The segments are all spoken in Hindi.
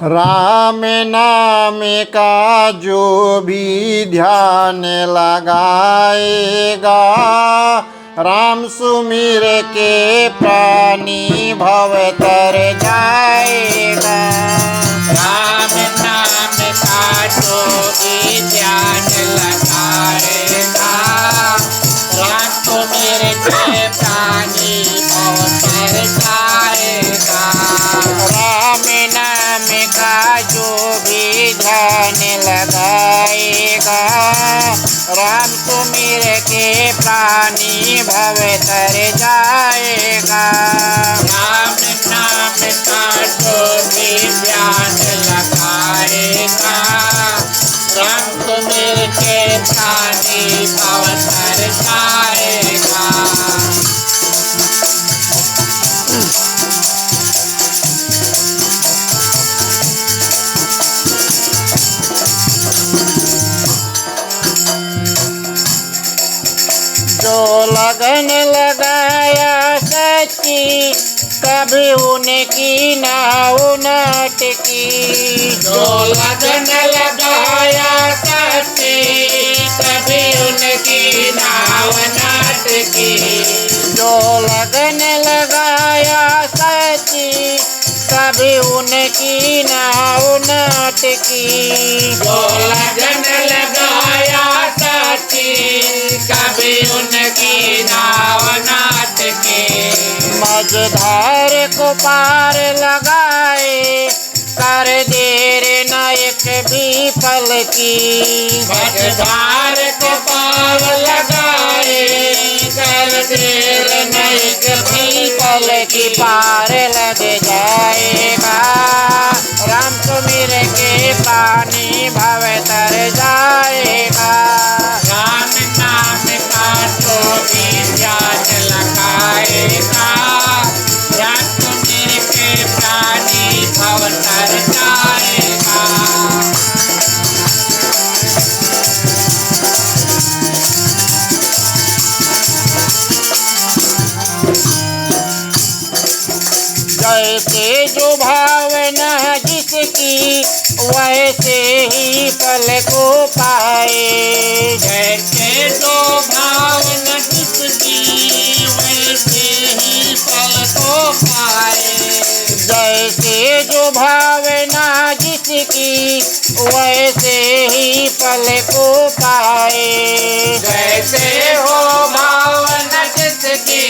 राम नाम का जो भी ध्यान लगाएगा, राम सुमिर के प्राणी भव तर जाएगा। राम नाम का जो भी ध्यान लगाएगा, राम सुमिर के प्राणी भव तर जाएगा। राम नाम का जो भी ध्यान लगाएगा, राम सुमिर के प्राणी भव तर जाएगा। राम नाम का जो भी ध्यान लगाएगा, राम सुमिर के प्राणी भव तर जाएगा। जो लगन लगाया सच्ची, कभी उनकी नाव न टिकी। जो लगन लगाया सच्ची, कभी उनकी नाव न टिकी। जो लगन लगाया सच्ची, कभी उनकी नाव न टिकी। जो लगन लगाया सच्ची, कभी उनकी नाव न टिकी। मझधार को पार लगाए, कर देर न एक भी पल की। मझधार को पार लगाए, कर देर न एक भी पल की पार लग जाएगा। राम सुमिर के प्राणी भव तर जाएगा। राम नाम का जो भी ध्यान लगाएगा, राम सुमिर के प्राणी भव तर जाएगा। जैसे जो भावना जिसकी, वैसे ही फल को पाए। जैसे जो भावना जिसकी, वैसे ही फल को पाए। जैसे जो भावना जिसकी, वैसे ही फल को पाए। जैसे हो भावना जिसकी,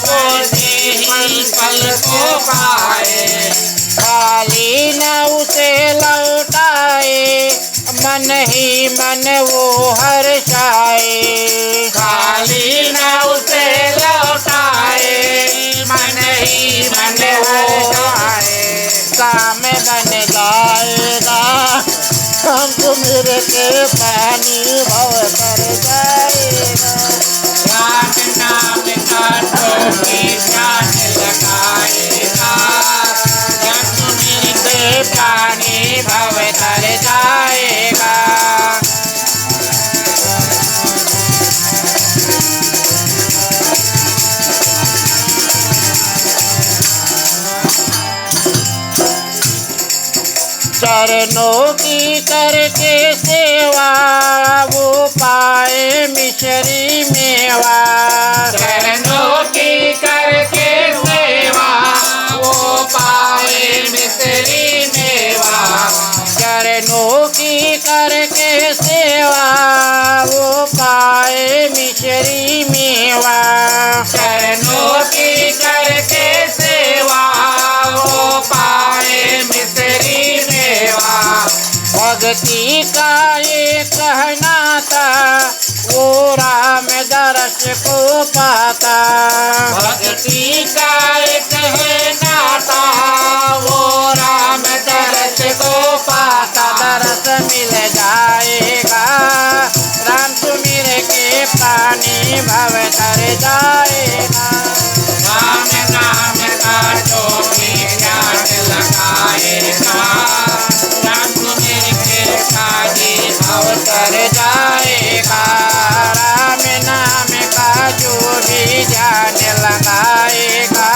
वैसे ही फल को पाए। खाली न उसे लौटाए, मन ही मन वो हर्षाए। खाली न उसे लौटाए, मन ही मन हर्षाए। काम बन जाएगा, हम सुमिर के प्राणी भव तर जाएगा। राम नाम का जो भी ध्यान लगाएगा, राम सुमिर के प्राणी भव तर जाएगा। चरणों की करके सेवा, वो पाए मिश्री मेवा। चरणों की करके सेवा, वो पाए मिश्री मेवा। चरणों की करके सेवा, वो पाए मिश्री मेवा। चरणों की करके सेवा, वो पाए मिश्री मेवा। भक्ति का ये कहना था, वो राम दरस को पाता। भक्ति का एक कहना था, वो राम दरस को पाता। दरस मिल जाएगा, राम सुमिर के प्राणी भव तर जाएगा। राम नाम का जो भी ध्यान लगाएगा, राम सुमिर के प्राणी भव तर जाएगा। राम नाम का जो भी ध्यान लगाएगा,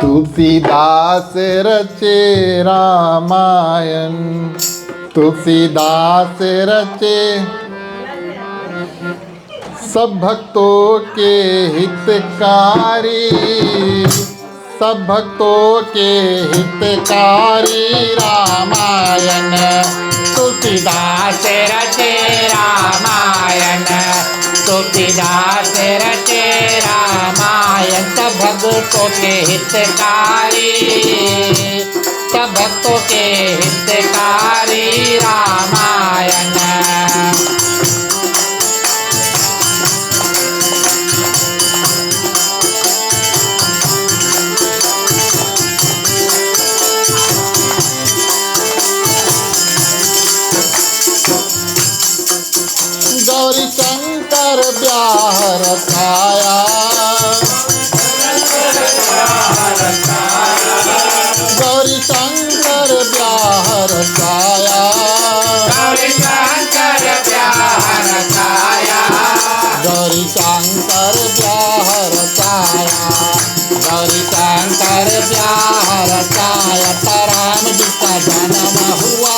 तुलसीदास रचे रामायण, तुलसीदास रचे सब भक्तों के हितकारी, सब भक्तों के हितकारी रामायण। तुलसीदास रचे रामायण, तुलसीदास रचे रामायण। सब भक्तों के हितकारी, सब भक्तों के हितकारी रामायण। गौरी शंकर ब्याह रचाया, गौरी शंकर ब्याह रचाया, गौरी शंकर ब्याह रचाया, गौरी शंकर ब्याह रचाया, गौरी शंकर ब्याह रचाया। राम जी का जन्म हुआ,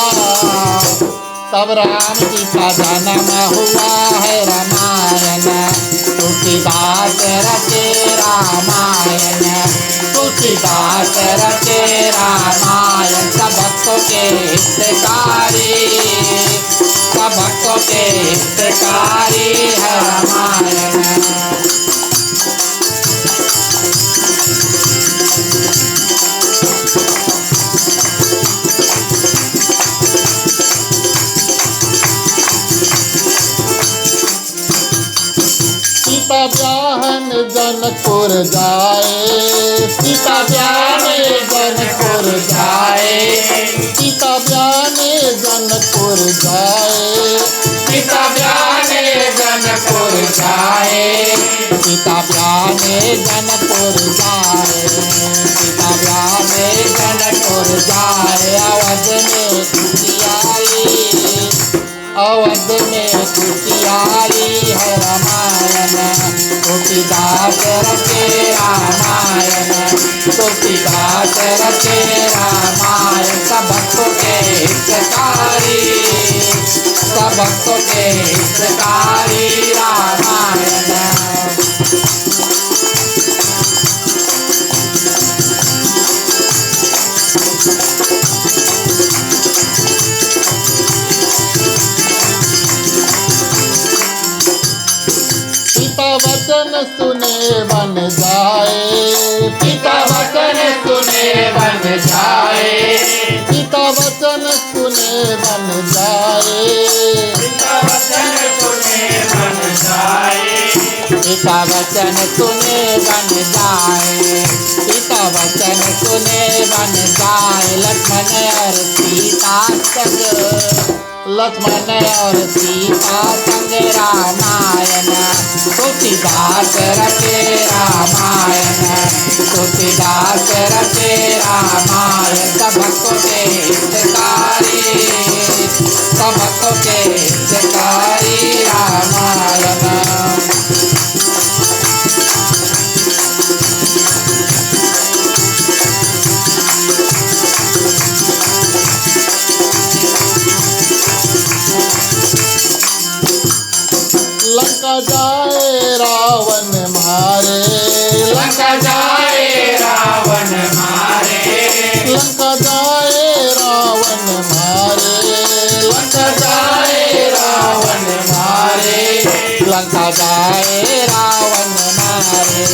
तब राम जी का जन्म हुआ है रामायण। तुलसीदास रचे रामायण, तुलसीदास रचे रामायण। सब भक्तों के हितकारी, सब भक्तों के हितकारी है रामायण। सीता ब्याहन जनकपुर जाए, सीता ब्याहने जनकपुर जाए, सीता ब्याहने जनकपुर जाए, सीता ब्याहने जनकपुर जाए, सीता ब्याहने जनकपुर जाए, सीता ब्याहने जनकपुर जाए। अवध में खुशी आई, अवध में खुशी आई है रामायण। तुलसीदास रचे रामायण, तुलसीदास रचे रामायण। सब भक्तों के हितकारी, सब भक्तों के हितकारी रामायण। पिता वचन सुने बन जाए, पिता वचन सुने बन जाए, पिता वचन सुने बन जाए, पिता वचन सुने बन जाए, पिता वचन सुने बन जाए, पिता वचन सुने बन जाए। लक्ष्मण और सीता संग, लक्ष्मण और सीता संग रामायण। तुलसीदास रचे रामायण, तुलसीदास रचे रामायण। सब भक्तों के हितकारी, सब भक्तों के हितकारी रामायण। लंका जाए रावण मारे, लंका जाए रावण मारे, लंका जाए रावण मारे, लंका जाए रावण मारे, लंका जाए रावण मारे,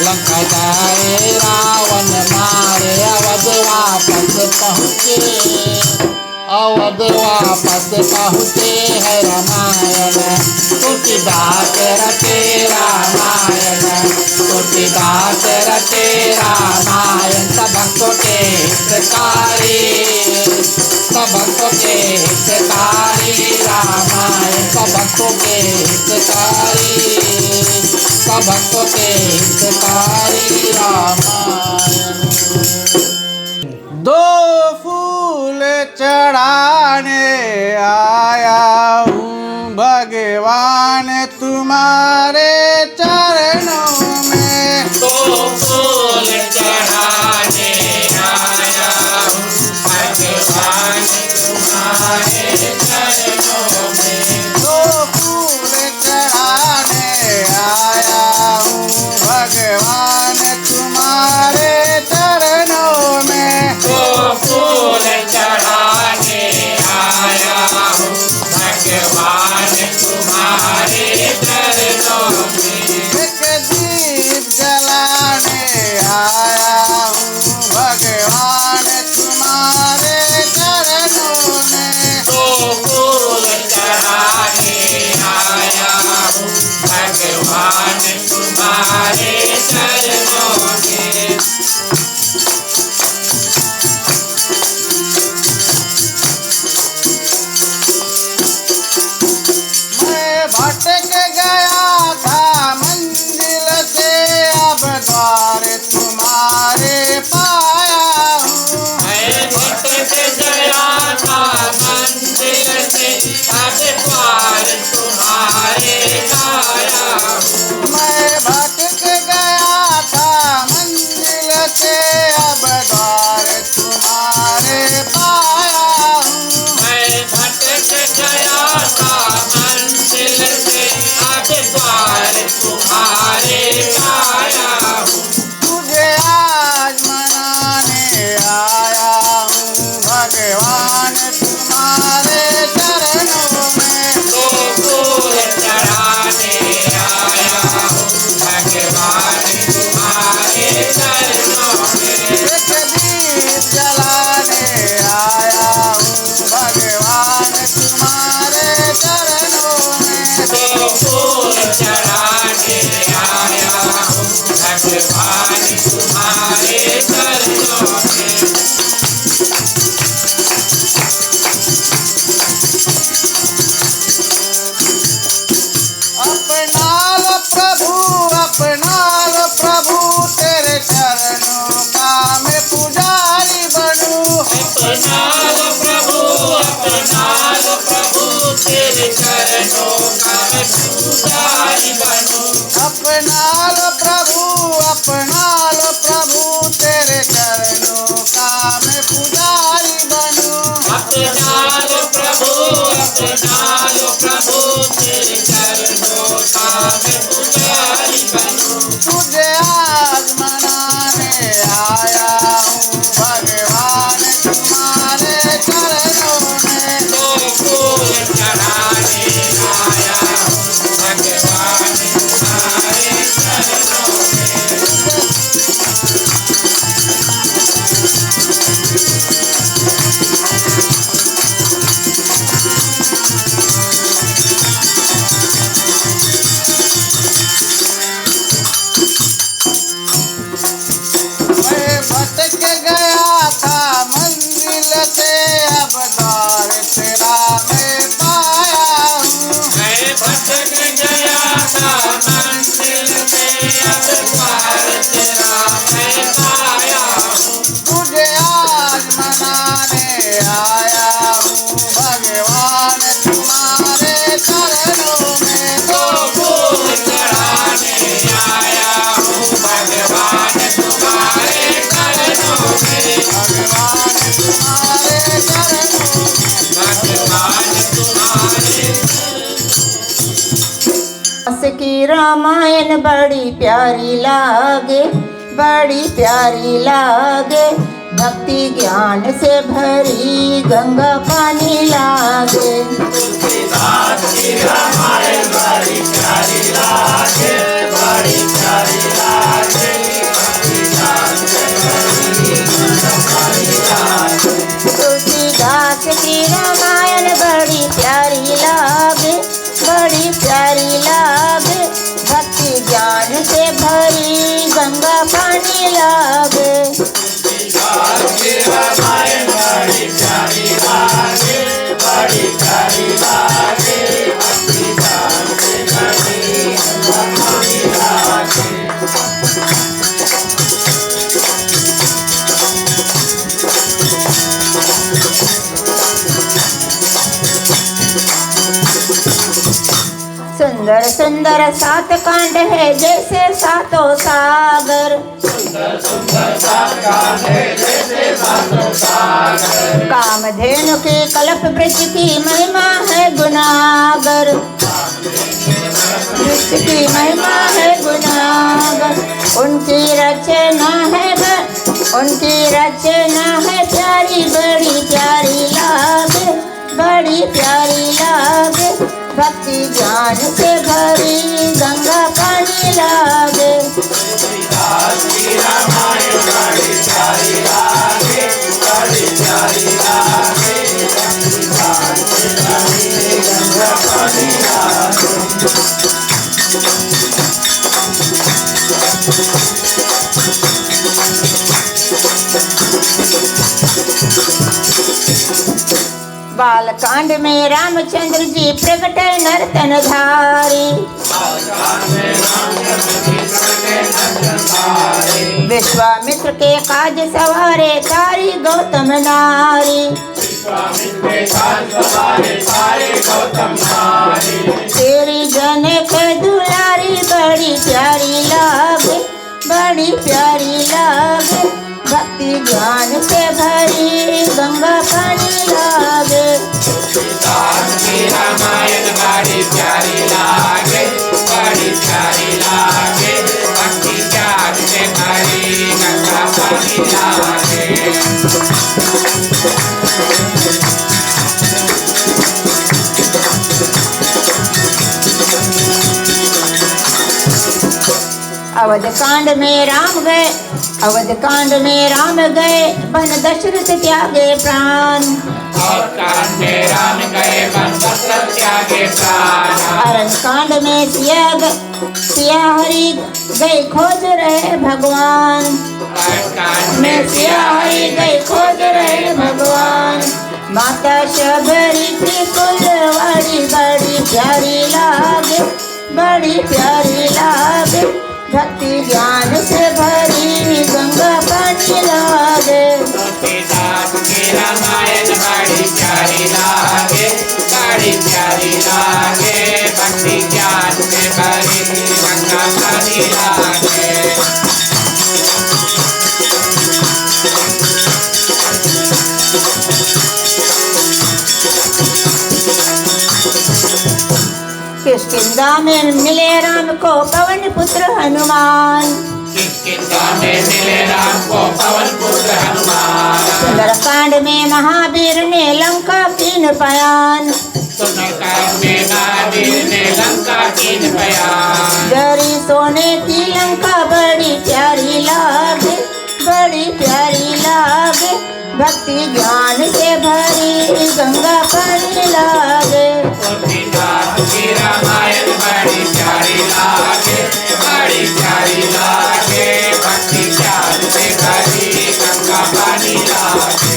लंका जाए रावण मारे। अवध वापस पहुँचे, अवध वापस पहुँचे है रामायण। तुलसीदास रचे रामायण, तुलसीदास रचे रामायण। सब भक्तों के हितकारी, सब भक्तों के हितकारी रामायण। सब भक्तों के हितकारी, सब भक्तों के हितकारी रामायण। दो फूल चढ़ाने आया हूँ भगवान तुम्हारे चरणों में। दो फूल चढ़ा तेरे चरणों का मैं पुजारी बनूं। अपना लो प्रभु तेरे चरणों का मैं पुजारी बनूं। अपना लो प्रभु तेरे चरणों का मैं पुजारी बनूं। तुझे आज मनाने आया हूँ भगवान तुम्हारे चरणों में। तो फूल चढ़ाने आया हूँ भगवान तुम्हारे चरणों में। मैं भटक गया था मंजिल से अब द्वार तेरा मैं पाया हूँ। मैं भटक गया था मंजिल से अब द्वार तेरा मैं पाया हूँ। तुझे आज मनाने आया हूँ भगवान तुम्हारे चरणों में। तो फूल चढ़ाने आया हूँ भगवान तुम्हारे चरणों में। भगवान तुम्हारे चरणों में। भगवान तुम्हारे दास की रामायण बड़ी प्यारी लागे, बड़ी प्यारी लागे। भक्ति ज्ञान से भरी गंगा पानी लागे। तुलसीदास की रामायण बड़ी प्यारी लागे, बड़ी प्यारी लागे। भक्ति ज्ञान से भरी गंगा पानी लागे। तुलसीदास की रामायण बड़ी प्यारी लागे, बड़ी प्यारी लागे। भक्ति ज्ञान से भरी गंगा पानी लागे। तुलसीदास की रामायण बड़ी प्यारी लागे, बड़ी प्यारी लागे। भक्ति ज्ञान से भरी गंगा पानी लागे। सुंदर सुंदर सात कांड है जैसे सातों सागर। सुंदर सुंदर सात कांड है जैसे सातों सागर। कामधेनु के कल्प वृक्ष की महिमा है गुनागर। वृक्ष की महिमा है गुनागर। उनकी रचना है प्यारी, बड़ी प्यारी लागे, बड़ी प्यारी लागे। भक्ति ज्ञान से भरी गंगा पानी लागे। तुलसीदास की रामायण बड़ी प्यारी लागे, बड़ी प्यारी लागे। भक्ति ज्ञान से भरी गंगा पानी लागे। बालकांड में रामचंद्र जी प्रगटे नर्तन धारी। विश्वामित्र के काज सवारे तारी गौतम नारी। तेरी जन के दुलारी बड़ी प्यारी लागे, बड़ी प्यारी लागे। भक्ति ज्ञान से भरी गंगा पानी लागे। तुलसीदास की रामायण बड़ी प्यारी लागे, बड़ी प्यारी लागे। भक्ति ज्ञान से भरी गंगा पानी लागे। अवध कांड में राम गए, अवध कांड में राम गए, बन दशरथ त्यागे प्राण। और कांड में राम गए वन दशरथ त्यागे प्राण। अरण्य कांड में सिया हरि गए खोज रहे भगवान। कांड में सिया हरि गए खोज रहे भगवान। माता शबरी की कुंजवाड़ी बड़ी प्यारी लागे, बड़ी प्यारी लागे। भक्ति ज्ञान से भरी गंगा पानी लागे। तुलसीदास की रामायण बड़ी प्यारी लागे, बड़ी प्यारी लागे। किष्किंधा में मिले राम को पवन पुत्र हनुमान। किष्किंधा में मिले राम को पवन पुत्र हनुमान। सुंदरकांड में महावीर ने लंका कीन पयान। सुंदरकांड में महावीर ने लंका कीन पयान। जरी सोने की लंका बड़ी प्यारी लागे, बड़ी प्यारी लागे। भक्ति ज्ञान से भरी गंगा पानी लागे। तुलसीदास की रामायण बड़ी प्यारी लागे, बड़ी प्यारी लागे। भक्ति ज्ञान से भरी गंगा पानी लागे।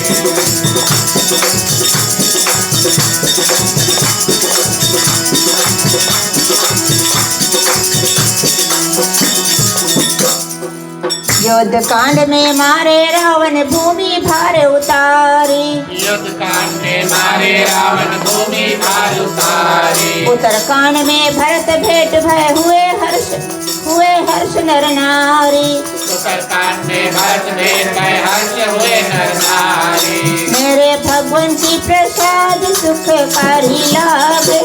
युद्ध कांड में मारे रावण भूमि भार उतारी। युद्ध कांड में मारे रावण भूमि भार उतारी। उत्तरकांड में भरत भेंट भय हुए हर्ष नर नारी। उत्तरकांड में भरत भेंट भय हर्ष हुए नर नारी। मेरे भगवान की प्रसाद सुखकारी लागे,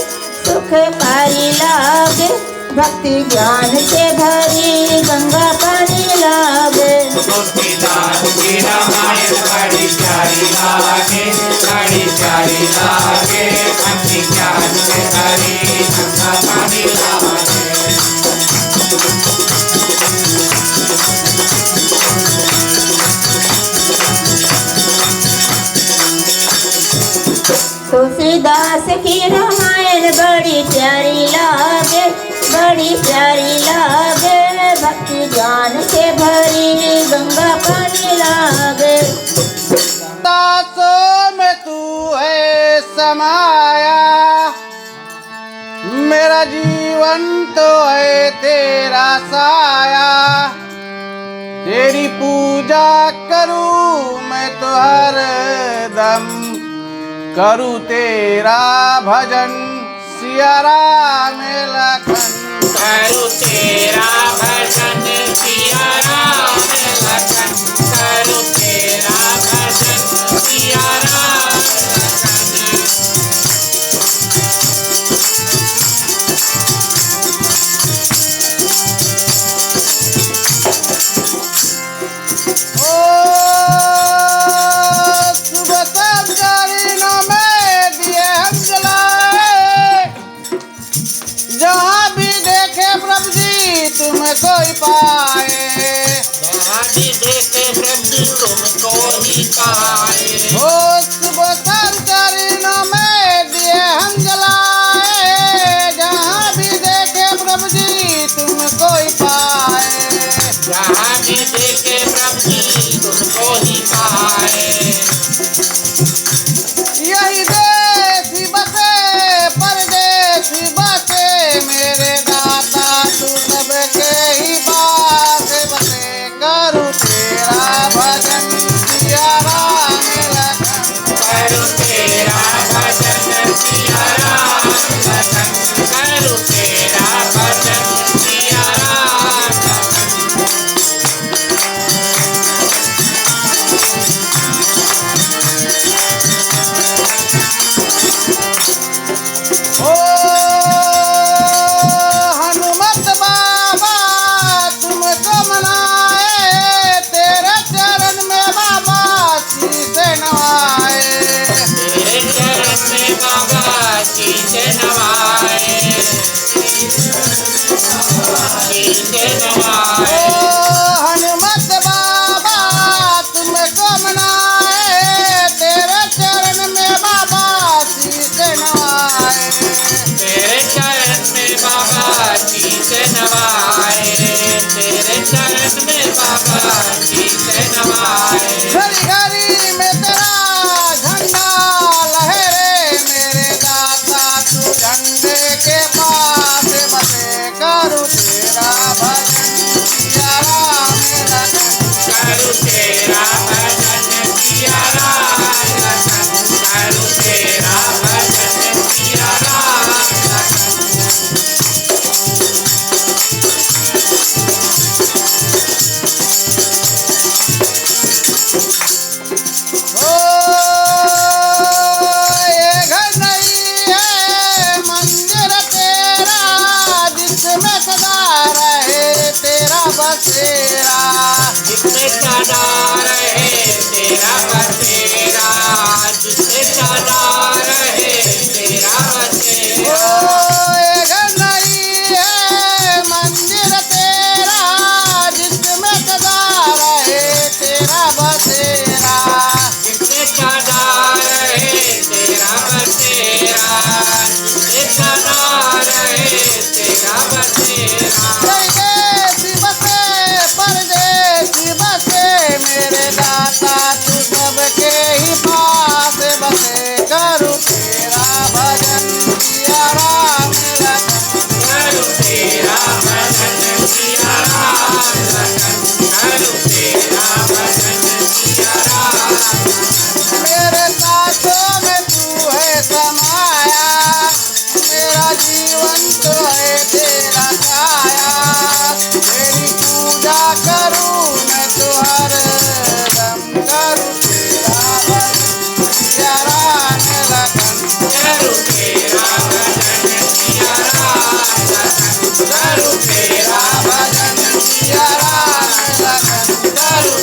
सुखकारी लागे। भक्ति ज्ञान से भरी गंगा पानी लागे। तुलसीदास की रामायण बड़ी प्यारी लागे, बड़ी प्यारी लागे। भक्ति ज्ञान से भरी गंगा पानी लागे। तुलसीदास की रामायण बड़ी प्यारी लागे, बड़ी प्यारी लागे। भक्ति ज्ञान से भरी गंगा पानी लागे। दासों में तू है समाया, मेरा जीवन तो है तेरा साया। तेरी पूजा करूं मैं तो हर दम, करूं तेरा भजन सिया राम लखन। करूं तेरा भजन सिया राम लखन। करूं तेरा भजन सिया राम लखन। ओ सुबह सब चरणों में दिए हम जलाए, जहाँ भी देखे प्रभु जी तुम्हें कोई पाए। जहाँ भी देखे प्रभु तुमको ही पाए। ओ सुबह सब चरणों में दिए हम जलाए, जहाँ भी देखे प्रभु जी तुम्हें कोई पाए। जहाँ भी देखे प्रभु तुमको ही पाए। यही देश बसे परदेसी बसे, मेरे दाता तू सबके ही पास बसे। करूँ तेरा भजन सिया राम लखन। करूं तेरा भजन सिया राम लखन। करूं तेरा भजन सिया राम लखन। बसेरा जिससे सदा रहे तेरा बसेरा, जिससे सदा रहे तेरा बसेरा। परदेसी बसे परदेसी बसे मेरे दाता तू सबके ही पास बसे करूँ तेरा भजन किया राम रतन करूँ तेरा भजन सिया राम रतन, करूँ तेरा भजन सिया राम रतन। मेरे साथों में तू है समाया मेरा जीवन तो है तेरा छाया तेरी पूजा करूँ मैं तो हर दम करूँ तेरा भजन सिया राम रतन करूँ तेरा भजन सिया राम रतन, करूँ तेरा भजन सिया राम रतन करूँ